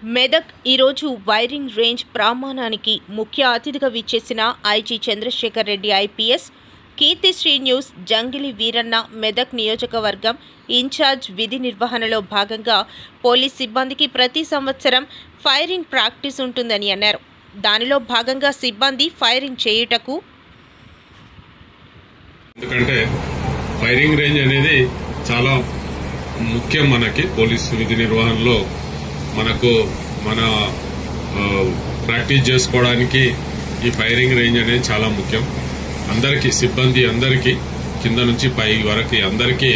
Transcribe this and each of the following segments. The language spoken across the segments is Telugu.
మెదక్ ఈరోజు వైరింగ్ రేంజ్ ప్రమాణానికి ముఖ్య అతిథిగా విచ్చేసిన IG Chandrasekhar Reddy IPS, Keerthisri news Jangili Veeranna Medak నియోజకవర్గం ఇన్ఛార్జ్ విధి నిర్వహణలో భాగంగా పోలీస్ సిబ్బందికి ప్రతి సంవత్సరం ఫైరింగ్ ప్రాక్టీస్ ఉంటుందని అన్నారు. దానిలో భాగంగా సిబ్బంది ఫైరింగ్ చేయుటకు ఎందుకంటే ఫైరింగ్ రేంజ్ అనేది చాలా ముఖ్యం. మనకి పోలీసు విధి నిర్వహణలో మనకు మన ప్రాక్టీస్ చేసుకోవడానికి ఈ ఫైరింగ్ రేంజ్ అనేది చాలా ముఖ్యం. అందరికీ సిబ్బంది అందరికీ కింద నుంచి పై వరకు అందరికీ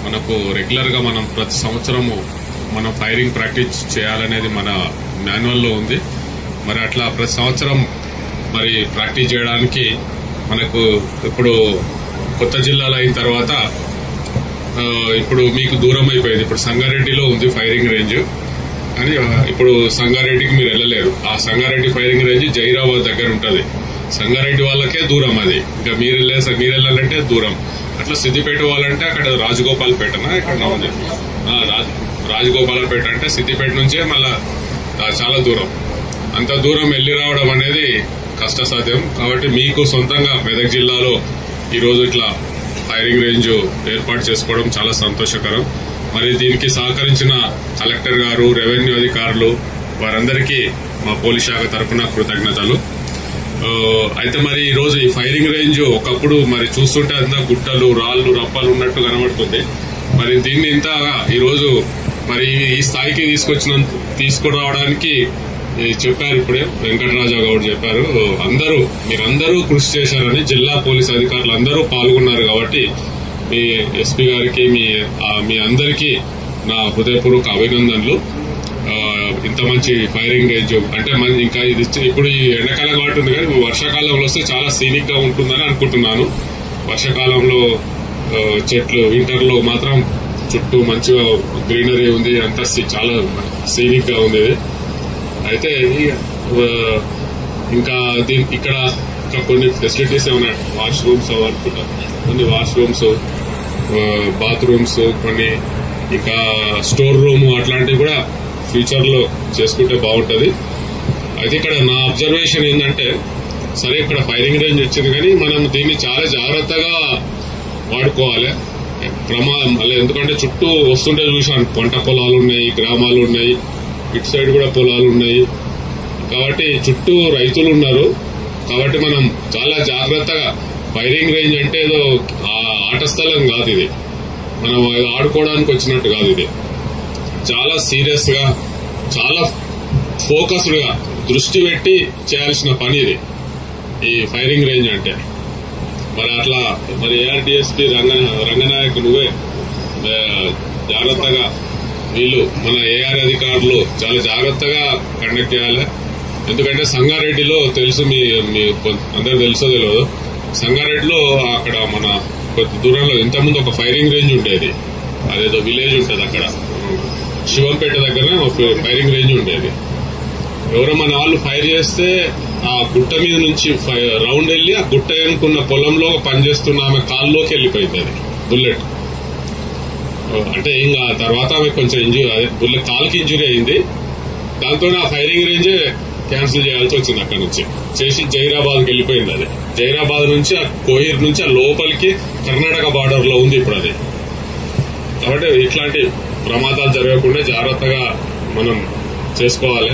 మనకు రెగ్యులర్గా మనం ప్రతి సంవత్సరము మనం ఫైరింగ్ ప్రాక్టీస్ చేయాలనేది మన మాన్యువల్లో ఉంది. మరి అట్లా ప్రతి సంవత్సరం మరి ప్రాక్టీస్ చేయడానికి మనకు ఇప్పుడు కొత్త జిల్లాలో అయిన తర్వాత ఇప్పుడు మీకు దూరం అయిపోయింది. ఇప్పుడు సంగారెడ్డిలో ఉంది ఫైరింగ్ రేంజ్ అని. ఇప్పుడు సంగారెడ్డికి మీరు వెళ్ళలేరు. ఆ సంగారెడ్డి ఫైరింగ్ రేంజ్ జైరాబాద్ దగ్గర ఉంటుంది. సంగారెడ్డి వాళ్ళకే దూరం అది. ఇంకా మీరు వెళ్ళాలంటే దూరం. అట్లా సిద్దిపేట వాళ్ళంటే అక్కడ రాజగోపాల్పేటనా ఇక్కడ ఉంది. రాజగోపాల్పేట అంటే సిద్దిపేట నుంచే మళ్ళా చాలా దూరం. అంత దూరం వెళ్లి రావడం అనేది కష్టసాధ్యం. కాబట్టి మీకు సొంతంగా మెదక్ జిల్లాలో ఈరోజు ఇట్లా ఫైరింగ్ రేంజ్ ఏర్పాటు చేసుకోవడం చాలా సంతోషకరం. మరి దీనికి సహకరించిన కలెక్టర్ గారు, రెవెన్యూ అధికారులు వారందరికీ మా పోలీస్ శాఖ తరఫున కృతజ్ఞతలు. అయితే మరి ఈరోజు ఈ ఫైరింగ్ రేంజ్ ఒకప్పుడు మరి చూస్తుంటే అంతా గుట్టలు, రాళ్లు, రప్పలు ఉన్నట్టు కనబడుతుంది. మరి దీన్ని ఇంత ఈరోజు మరి ఈ స్థాయికి తీసుకురావడానికి చెప్పారు. ఇప్పుడే వెంకటరాజా గౌడ్ చెప్పారు. మీరందరూ కృషి చేశారని, జిల్లా పోలీస్ అధికారులు అందరూ పాల్గొన్నారు. కాబట్టి మీ ఎస్పీ గారికి మీ అందరికీ నా హృదయపూర్వక అభినందనలు. ఇంత మంచి ఫైరింగ్ రేంజ్ అంటే ఇంకా ఇది ఇప్పుడు ఈ ఎండాకాలం కాబట్టి ఉంది, కానీ వర్షాకాలంలో వస్తే చాలా సీనిక్ గా ఉంటుందని అనుకుంటున్నాను. వర్షాకాలంలో చెట్లు, వింటర్ లో మాత్రం చుట్టూ మంచిగా గ్రీనరీ ఉంది, అంతా చాలా సీనిక్ గా ఉంది. అయితే ఇంకా ఇక్కడ కొన్ని ఫెసిలిటీస్ ఏమన్నా వాష్రూమ్స్ అనుకుంటా, కొన్ని వాష్రూమ్స్, బాత్రూమ్స్, కొన్ని ఇంకా స్టోర్ రూమ్ అట్లాంటివి కూడా ఫ్యూచర్ లో చేసుకుంటే బాగుంటది. అయితే ఇక్కడ నా అబ్జర్వేషన్ ఏంటంటే, సరే ఇక్కడ ఫైరింగ్ రేంజ్ వచ్చింది, కానీ మనం దీన్ని చాలా జాగ్రత్తగా వాడుకోవాలి. ప్రమాదం ఎందుకంటే చుట్టూ వస్తుంటే చూశాను, పంట పొలాలు ఉన్నాయి, గ్రామాలు ఉన్నాయి, ఇటు సైడ్ కూడా పొలాలు ఉన్నాయి. కాబట్టి చుట్టూ రైతులు ఉన్నారు. కాబట్టి మనం చాలా జాగ్రత్తగా, ఫైరింగ్ రేంజ్ అంటే ఏదో ఆట స్థలం కాదు ఇది, మనం ఆడుకోవడానికి వచ్చినట్టు కాదు. ఇది చాలా సీరియస్ గా, చాలా ఫోకస్డ్ గా దృష్టి పెట్టి చేయాల్సిన పని ఇది, ఈ ఫైరింగ్ రేంజ్ అంటే. మరి అట్లా మరి ఏఆర్డీఎస్పీ రంగనాయక్ నువ్వే జాగ్రత్తగా, వీళ్ళు మన ఏఆర్ అధికారులు చాలా జాగ్రత్తగా కండక్ట్ చేయాలి. ఎందుకంటే సంగారెడ్డిలో తెలుసు, మీ అందరు తెలుసో తెలియదు, సంగారెడ్డిలో అక్కడ మన కొద్ది దూరంలో ఇంతకుముందు ఒక ఫైరింగ్ రేంజ్ ఉండేది. అదేదో విలేజ్ ఉంటుంది అక్కడ, శివంపేట దగ్గర ఫైరింగ్ రేంజ్ ఉండేది. ఎవరో మన వాళ్ళు ఫైర్ చేస్తే ఆ గుట్ట మీద నుంచి రౌండ్ వెళ్లి ఆ గుట్ట ఎన్నుకున్న పొలంలో పనిచేస్తున్న ఆమె కాల్లోకి వెళ్ళిపోయింది అది బుల్లెట్. అంటే ఇంకా తర్వాత ఆమె కొంచెం బుల్లెట్ కాల్కి ఇంజురీ అయింది. దాంతో ఆ ఫైరింగ్ రేంజే క్యాన్సిల్ చేయాల్సి వచ్చింది. అక్కడ నుంచి చేసి జైరాబాద్కి వెళ్ళిపోయింది. అది జైరాబాద్ నుంచి ఆ కోహిర్ నుంచి ఆ లోపలికి కర్ణాటక బార్డర్ లో ఉంది ఇప్పుడు అది. కాబట్టి ఇట్లాంటి ప్రమాదాలు జరగకుండా జాగ్రత్తగా మనం చేసుకోవాలి.